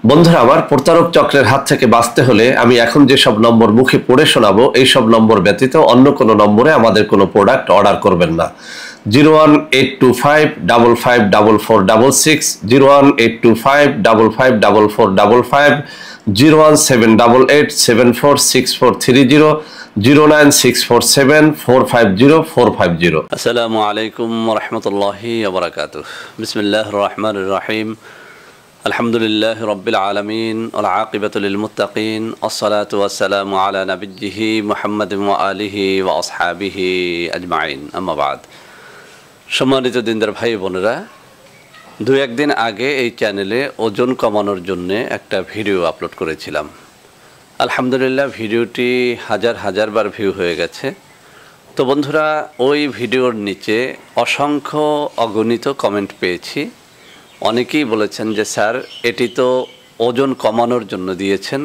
বন্ধুরা আমার, প্রতারক চক্রের হাত থেকে বাঁচতে হলে আমি এখন যেসব নম্বর মুখে পড়ে শোনাবো এইসব নম্বর ব্যতীত অন্য কোনো নম্বরে আমাদের কোনো প্রোডাক্ট অর্ডার করবেন না। 01825554466, 01825554455, 01788746430, 09647450450। আসসালামু আলাইকুম রহমতুল্লাহি ওবরাকাতুহ। বিসমিল্লাহির রহমানির রহিম। আলহামদুলিল্লাহ রব্বিল আলামিন ওয়াল আকিবাতু লিল মুত্তাকিন, আসসালাতু ওয়াসসালামু আলা নাবিয়্যিহি মুহাম্মাদিন ওয়া আলিহি ওয়া আসহাবিহি আজমাইন, আম্মা বাদ। সম্মানিত দিনদার ভাই বোনেরা, দু একদিন আগে এই চ্যানেলে ওজন কমানোর জন্য একটা ভিডিও আপলোড করেছিলাম। আলহামদুলিল্লাহ ভিডিওটি হাজার হাজার বার ভিউ হয়ে গেছে। তো বন্ধুরা, ওই ভিডিওর নিচে অসংখ্য অগণিত কমেন্ট পেয়েছি। অনেকেই বলেছেন যে স্যার, এটি তো ওজন কমানোর জন্য দিয়েছেন,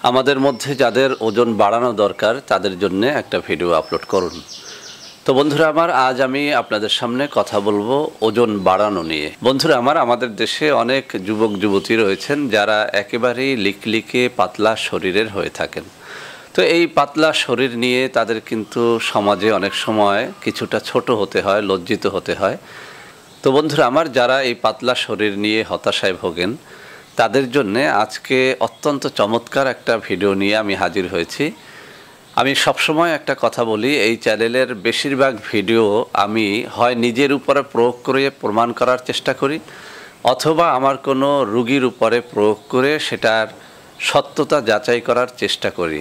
আমাদের মধ্যে যাদের ওজন বাড়ানো দরকার তাদের জন্য একটা ভিডিও আপলোড করুন। তো বন্ধুরা আমার, আজ আমি আপনাদের সামনে কথা বলবো ওজন বাড়ানো নিয়ে। বন্ধুরা আমার, আমাদের দেশে অনেক যুবক যুবতী রয়েছেন যারা একেবারেই লিকলিকে পাতলা শরীরের হয়ে থাকেন। তো এই পাতলা শরীর নিয়ে তাদের কিন্তু সমাজে অনেক সময় কিছুটা ছোট হতে হয়, লজ্জিত হতে হয়। তো বন্ধুরা আমার, যারা এই পাতলা শরীর নিয়ে হতাশায় ভোগেন তাদের জন্যে আজকে অত্যন্ত চমৎকার একটা ভিডিও নিয়ে আমি হাজির হয়েছি। আমি সবসময় একটা কথা বলি, এই চ্যানেলের বেশিরভাগ ভিডিও আমি হয় নিজের উপরে প্রয়োগ করে প্রমাণ করার চেষ্টা করি, অথবা আমার কোনো রুগীর উপরে প্রয়োগ করে সেটার সত্যতা যাচাই করার চেষ্টা করি।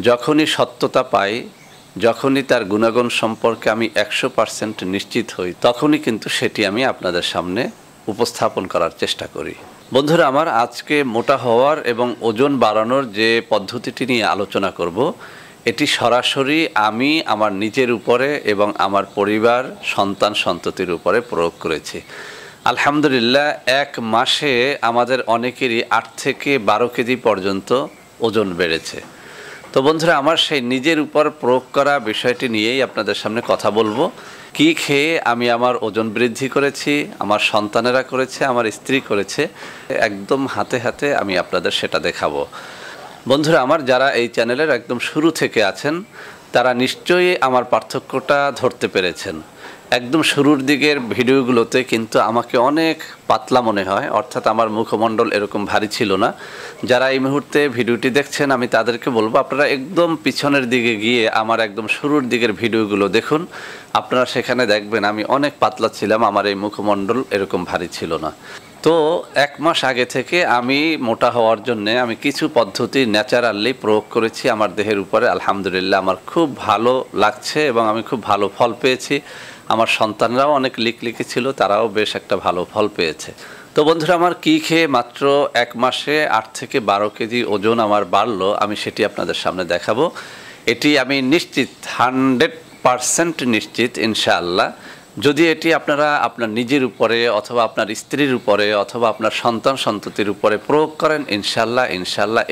যখনই সত্যতা পাই, যখনই তার গুণাগুণ সম্পর্কে আমি 100% নিশ্চিত হই, তখনই কিন্তু সেটি আমি আপনাদের সামনে উপস্থাপন করার চেষ্টা করি। বন্ধুরা আমার, আজকে মোটা হওয়ার এবং ওজন বাড়ানোর যে পদ্ধতিটি নিয়ে আলোচনা করব, এটি সরাসরি আমি আমার নিজের উপরে এবং আমার পরিবার, সন্তান সন্ততির উপরে প্রয়োগ করেছি। আলহামদুলিল্লাহ, এক মাসে আমাদের অনেকেরই 8 থেকে 12 কেজি পর্যন্ত ওজন বেড়েছে। তো বন্ধুরা আমার, সেই নিজের উপর প্রয়োগ করা বিষয়টি নিয়েই আপনাদের সামনে কথা বলবো। কি খেয়ে আমি আমার ওজন বৃদ্ধি করেছি, আমার সন্তানেরা করেছে, আমার স্ত্রী করেছে, একদম হাতে হাতে আমি আপনাদের সেটা দেখাবো। বন্ধুরা আমার, যারা এই চ্যানেলের একদম শুরু থেকে আছেন তারা নিশ্চয়ই আমার পার্থক্যটা ধরতে পেরেছেন। একদম শুরুর দিকের ভিডিওগুলোতে কিন্তু আমাকে অনেক পাতলা মনে হয়, অর্থাৎ আমার মুখমণ্ডল এরকম ভারী ছিল না। যারা এই মুহূর্তে ভিডিওটি দেখছেন আমি তাদেরকে বলবো, আপনারা একদম পিছনের দিকে গিয়ে আমার একদম শুরুর দিকের ভিডিওগুলো দেখুন। আপনারা সেখানে দেখবেন আমি অনেক পাতলা ছিলাম, আমার এই মুখমণ্ডল এরকম ভারী ছিল না। তো 1 মাস আগে থেকে আমি মোটা হওয়ার জন্য আমি কিছু পদ্ধতি ন্যাচারালি প্রয়োগ করেছি আমার দেহের উপরে। আলহামদুলিল্লাহ আমার খুব ভালো লাগছে এবং আমি খুব ভালো ফল পেয়েছি। আমার সন্তানরাও অনেক লিকলিকে ছিল, তারাও বেশ একটা ভালো ফল পেয়েছে। তো বন্ধুরা আমার, কী খেয়ে মাত্র 1 মাসে 8 থেকে 12 কেজি ওজন আমার বাড়লো, আমি সেটি আপনাদের সামনে দেখাবো। এটি আমি নিশ্চিত, 100% নিশ্চিত ইনশাআল্লাহ। যদি এটি আপনারা আপনার নিজের উপরে অথবা আপনার স্ত্রীর উপরে অথবা আপনার সন্তান সন্ততির উপরে প্রয়োগ করেন, ইনশাআল্লাহ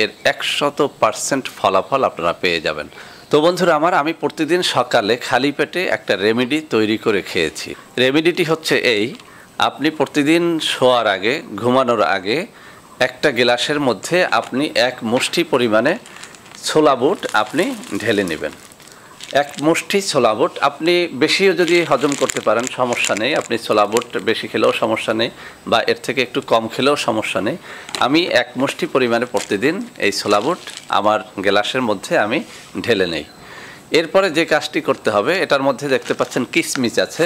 এর 100% ফলাফল আপনারা পেয়ে যাবেন। তো বন্ধুরা আমার, আমি প্রতিদিন সকালে খালি পেটে একটা রেমেডি তৈরি করে খেয়েছি। রেমেডিটি হচ্ছে এই: আপনি প্রতিদিন শোয়ার আগে, ঘুমানোর আগে একটা গ্লাসের মধ্যে আপনি 1 মুষ্টি পরিমাণে ছোলা বুট আপনি ঢেলে নেবেন। 1 মুষ্টি ছোলা বুট, আপনি বেশিও যদি হজম করতে পারেন সমস্যা নেই, আপনি ছোলা বুট বেশি খেলেও সমস্যা নেই বা এর থেকে একটু কম খেলেও সমস্যা নেই। আমি 1 মুষ্টি পরিমাণে প্রতিদিন এই ছোলা বুট আমার গ্লাসের মধ্যে আমি ঢেলে নেই। এরপরে যে কাজটি করতে হবে, এটার মধ্যে দেখতে পাচ্ছেন কিশমিশ আছে।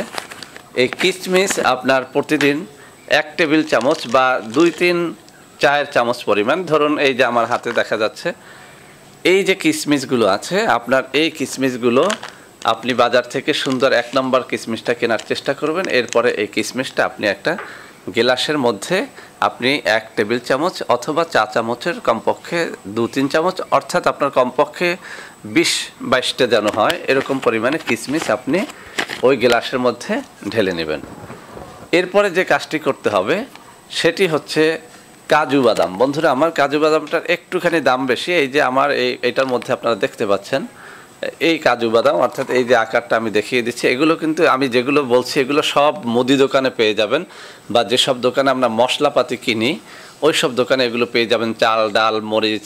এই কিশমিশ আপনার প্রতিদিন 1 টেবিল চামচ বা 2-3 চায়ের চামচ পরিমাণ, ধরুন এই যে আমার হাতে দেখা যাচ্ছে এই যে কিশমিশগুলো আছে, আপনার এই কিশমিশগুলো আপনি বাজার থেকে সুন্দর 1 নম্বর কিশমিশটা কেনার চেষ্টা করবেন। এরপরে এই কিশমিশটা আপনি একটা গ্লাসের মধ্যে আপনি 1 টেবিল চামচ অথবা চা চামচের কমপক্ষে 2-3 চামচ, অর্থাৎ আপনার কমপক্ষে 20-22টা যেন হয় এরকম পরিমাণে কিশমিশ আপনি ওই গ্লাসের মধ্যে ঢেলে নেবেন। এরপরে যে কাজটি করতে হবে সেটি হচ্ছে কাজু বাদাম। বন্ধুরা আমার, কাজু বাদামটার একটুখানি দাম বেশি। এই যে আমার এইটার মধ্যে আপনারা দেখতে পাচ্ছেন এই কাজু বাদাম, অর্থাৎ এই যে আকারটা আমি দেখিয়ে দিচ্ছি, এগুলো কিন্তু আমি যেগুলো বলছি এগুলো সব মুদি দোকানে পেয়ে যাবেন বা যেসব দোকানে আমরা মশলাপাতি কিনি ওই সব দোকানে এগুলো পেয়ে যাবেন। চাল, ডাল, মরিচ,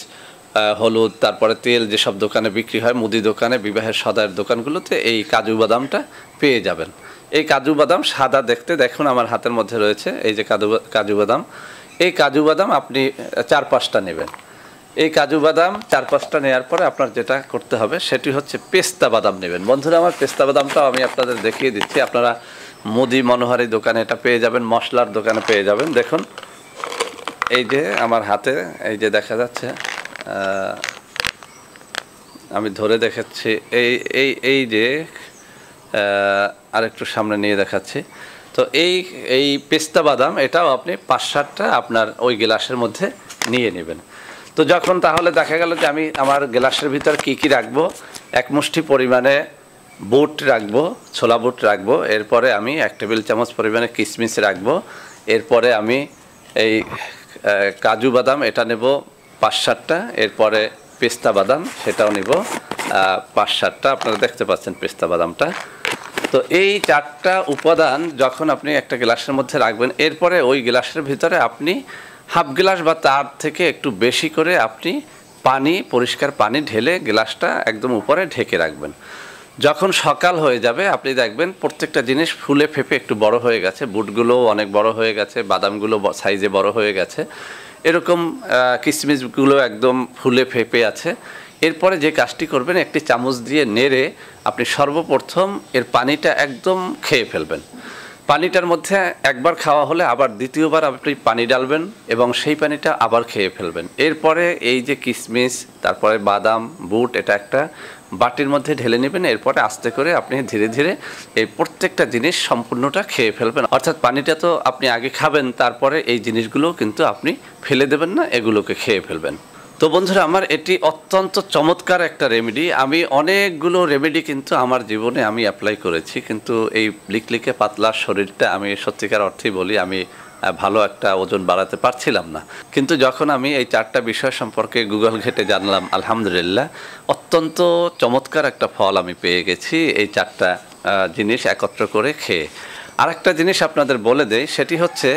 হলুদ, তারপরে তেল যেসব দোকানে বিক্রি হয়, মুদি দোকানে, বিবাহের সদাইয়ের দোকানগুলোতে এই কাজু বাদামটা পেয়ে যাবেন। এই কাজু বাদাম সাদা দেখতে, দেখুন আমার হাতের মধ্যে রয়েছে এই যে কাজু বাদাম। এই কাজু বাদাম আপনি 4-5টা নেবেন। এই কাজু বাদাম 4-5টা নেওয়ার পরে আপনার যেটা করতে হবে সেটি হচ্ছে পেস্তা বাদাম নেবেন। বন্ধুরা আমার, পেস্তা বাদামটাও আমি আপনাদের দেখিয়ে দিচ্ছি। আপনারা মুদি মনোহারি দোকানে এটা পেয়ে যাবেন, মশলার দোকানে পেয়ে যাবেন। দেখুন এই যে আমার হাতে এই যে দেখা যাচ্ছে, আমি ধরে দেখাচ্ছি, এই এই এই যে আরেকটু সামনে নিয়ে দেখাচ্ছি। তো এই পেস্তা বাদাম এটাও আপনি 5-7টা আপনার ওই গ্লাসের মধ্যে নিয়ে নেবেন। তো যখন তাহলে দেখা গেল যে আমি আমার গ্লাসের ভিতর কি কি রাখবো, 1 মুষ্টি পরিমাণে বুট রাখবো, ছোলা বুট রাখবো, এরপরে আমি 1 টেবিল চামচ পরিমাণে কিশমিশ রাখবো, এরপরে আমি এই কাজু বাদাম এটা নেব 5-7টা, এরপরে পেস্তা বাদাম সেটাও নেব 5-7টা। আপনারা দেখতে পাচ্ছেন পেস্তা বাদামটা। তো এই 4টা উপাদান যখন আপনি একটা গ্লাসের মধ্যে রাখবেন, এরপরে ওই গ্লাসের ভিতরে আপনি হাফ গ্লাস বা তার থেকে একটু বেশি করে আপনি পানি, পরিষ্কার পানি ঢেলে গ্লাসটা একদম উপরে ঢেকে রাখবেন। যখন সকাল হয়ে যাবে আপনি দেখবেন প্রত্যেকটা জিনিস ফুলে ফেপে একটু বড় হয়ে গেছে, বুটগুলোও অনেক বড় হয়ে গেছে, বাদামগুলো সাইজে বড় হয়ে গেছে, এরকম কিশমিশগুলো একদম ফুলে ফেপে আছে। এরপরে যে কাজটি করবেন, একটি চামচ দিয়ে নেড়ে আপনি সর্বপ্রথম এর পানিটা একদম খেয়ে ফেলবেন। পানিটার মধ্যে একবার খাওয়া হলে আবার দ্বিতীয়বার আপনি পানি ডালবেন এবং সেই পানিটা আবার খেয়ে ফেলবেন। এরপরে এই যে কিশমিশ, তারপরে বাদাম, বুট, এটা একটা বাটির মধ্যে ঢেলে নেবেন। এরপরে আস্তে করে আপনি ধীরে ধীরে এই প্রত্যেকটা জিনিস সম্পূর্ণটা খেয়ে ফেলবেন। অর্থাৎ পানিটা তো আপনি আগে খাবেন, তারপরে এই জিনিসগুলো কিন্তু আপনি ফেলে দেবেন না, এগুলোকে খেয়ে ফেলবেন। তো বন্ধুরা আমার, এটি অত্যন্ত চমৎকার একটা রেমেডি। আমি অনেকগুলো রেমেডি কিন্তু আমার জীবনে আমি অ্যাপ্লাই করেছি, কিন্তু এই লিকলিকে পাতলা শরীরটা আমি সত্যিকার অর্থেই বলি আমি ভালো একটা ওজন বাড়াতে পারছিলাম না। কিন্তু যখন আমি এই 4টা বিষয় সম্পর্কে গুগল ঘেটে জানলাম, আলহামদুলিল্লাহ অত্যন্ত চমৎকার একটা ফল আমি পেয়ে গেছি এই 4টা জিনিস একত্র করে খেয়ে। আরেকটা জিনিস আপনাদের বলে দেই, সেটি হচ্ছে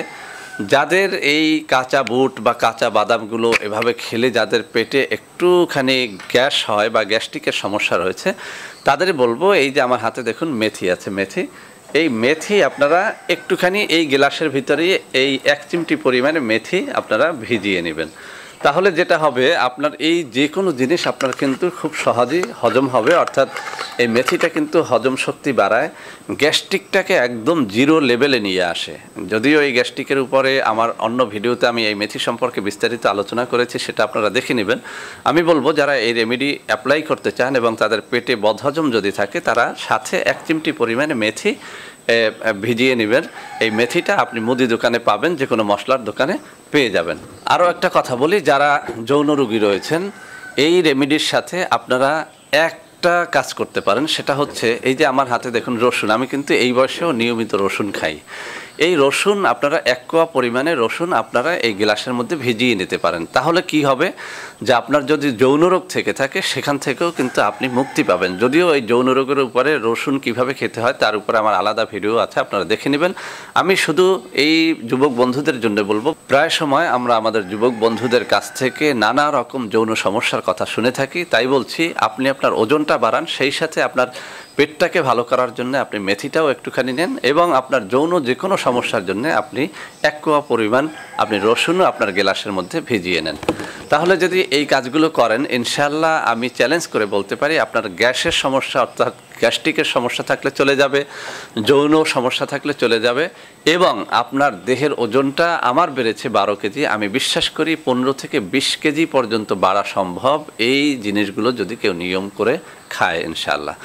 যাদের এই কাঁচা বুট বা কাঁচা বাদামগুলো এভাবে খেলে যাদের পেটে একটুখানি গ্যাস হয় বা গ্যাস্ট্রিকের সমস্যা রয়েছে, তাদের বলবো এই যে আমার হাতে দেখুন মেথি আছে, এই মেথি আপনারা একটুখানি এই গ্লাসের ভিতরে এই 1 চিমটি পরিমাণে মেথি আপনারা ভিজিয়ে নেবেন। তাহলে যেটা হবে, আপনার এই যে কোনো জিনিস আপনার কিন্তু খুব সহজেই হজম হবে। অর্থাৎ এই মেথিটা কিন্তু হজম শক্তি বাড়ায়, গ্যাস্ট্রিকটাকে একদম 0 লেভেলে নিয়ে আসে। যদিও এই গ্যাস্ট্রিকের উপরে আমার অন্য ভিডিওতে আমি এই মেথি সম্পর্কে বিস্তারিত আলোচনা করেছি, সেটা আপনারা দেখে নেবেন। আমি বলবো যারা এই রেমেডি অ্যাপ্লাই করতে চান এবং তাদের পেটে বদহজম যদি থাকে, তারা সাথে 1 চিমটি পরিমাণে মেথি ভিজিয়ে নেবেন। এই মেথিটা আপনি মুদি দোকানে পাবেন, যে কোনো মশলার দোকানে পেয়ে যাবেন। আরও একটা কথা বলি, যারা যৌন রোগী রয়েছেন, এই রেমেডির সাথে আপনারা একটা কাজ করতে পারেন, সেটা হচ্ছে এই যে আমার হাতে দেখুন রসুন, আমি কিন্তু এই বয়সেও নিয়মিত রসুন খাই। এই রসুন আপনারা 1 কোয়া পরিমাণে রসুন আপনারা এই গ্লাসের মধ্যে ভিজিয়ে নিতে পারেন। তাহলে কি হবে, যে আপনার যদি যৌন রোগ থেকে থাকে সেখান থেকেও কিন্তু আপনি মুক্তি পাবেন। যদিও এই যৌন রোগের উপরে রসুন কিভাবে খেতে হয় তার উপরে আমার আলাদা ভিডিও আছে, আপনারা দেখে নেবেন। আমি শুধু এই যুবক বন্ধুদের জন্য বলবো, প্রায় সময় আমরা আমাদের যুবক বন্ধুদের কাছ থেকে নানা রকম যৌন সমস্যার কথা শুনে থাকি। তাই বলছি, আপনি আপনার ওজনটা বাড়ান, সেই সাথে আপনার পেটটাকে ভালো করার জন্য আপনি মেথিটাও একটুখানি নেন, এবং আপনার যৌন যে কোনো সমস্যার জন্য আপনি 1 কোয়া পরিমাণ আপনি রসুনও আপনার গ্লাসের মধ্যে ভিজিয়ে নেন। তাহলে যদি এই কাজগুলো করেন, ইনশাআল্লাহ আমি চ্যালেঞ্জ করে বলতে পারি আপনার গ্যাসের সমস্যা, অর্থাৎ গ্যাস্ট্রিকের সমস্যা থাকলে চলে যাবে, যৌন সমস্যা থাকলে চলে যাবে, এবং আপনার দেহের ওজনটা আমার বেড়েছে 12 কেজি, আমি বিশ্বাস করি 15 থেকে 20 কেজি পর্যন্ত বাড়া সম্ভব এই জিনিসগুলো যদি কেউ নিয়ম করে খায় ইনশাআল্লাহ।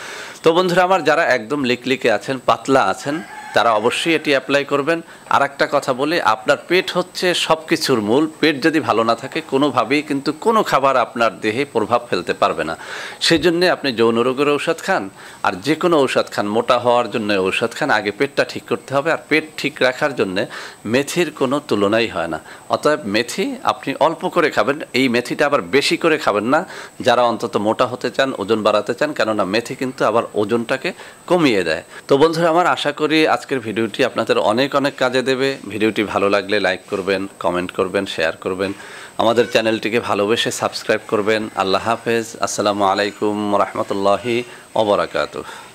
তো বন্ধুরা আমার, যারা একদম লিকলিকে আছেন, পাতলা আছেন, তারা অবশ্যই এটি অ্যাপ্লাই করবেন। আর একটা কথা বলি, আপনার পেট হচ্ছে সব কিছুর মূল। পেট যদি ভালো না থাকে, কোনোভাবেই কিন্তু কোনো খাবার আপনার দেহে প্রভাব ফেলতে পারবে না। সেই জন্যে আপনি যৌন রোগের ঔষধ খান আর যে কোনো ঔষধ খান, মোটা হওয়ার জন্য ঔষধ খান, আগে পেটটা ঠিক করতে হবে। আর পেট ঠিক রাখার জন্যে মেথির কোনো তুলনাই হয় না। অতএব মেথি আপনি অল্প করে খাবেন, এই মেথিটা আবার বেশি করে খাবেন না, যারা অন্তত মোটা হতে চান, ওজন বাড়াতে চান, কেননা মেথি কিন্তু আবার ওজনটাকে কমিয়ে দেয়। তো বন্ধুরা আমার, আশা করি আজকের ভিডিওটি আপনাদের অনেক অনেক কাজে কাজে দেবে। ভিডিওটি ভালো লাগলে লাইক করবেন, কমেন্ট করবেন, শেয়ার করবেন। আমাদের চ্যানেলটিকে ভালোবেসে সাবস্ক্রাইব করবেন। আল্লাহ হাফেজ। আসসালামু আলাইকুম রহমতুল্লাহি ওয়া বারাকাতুহু।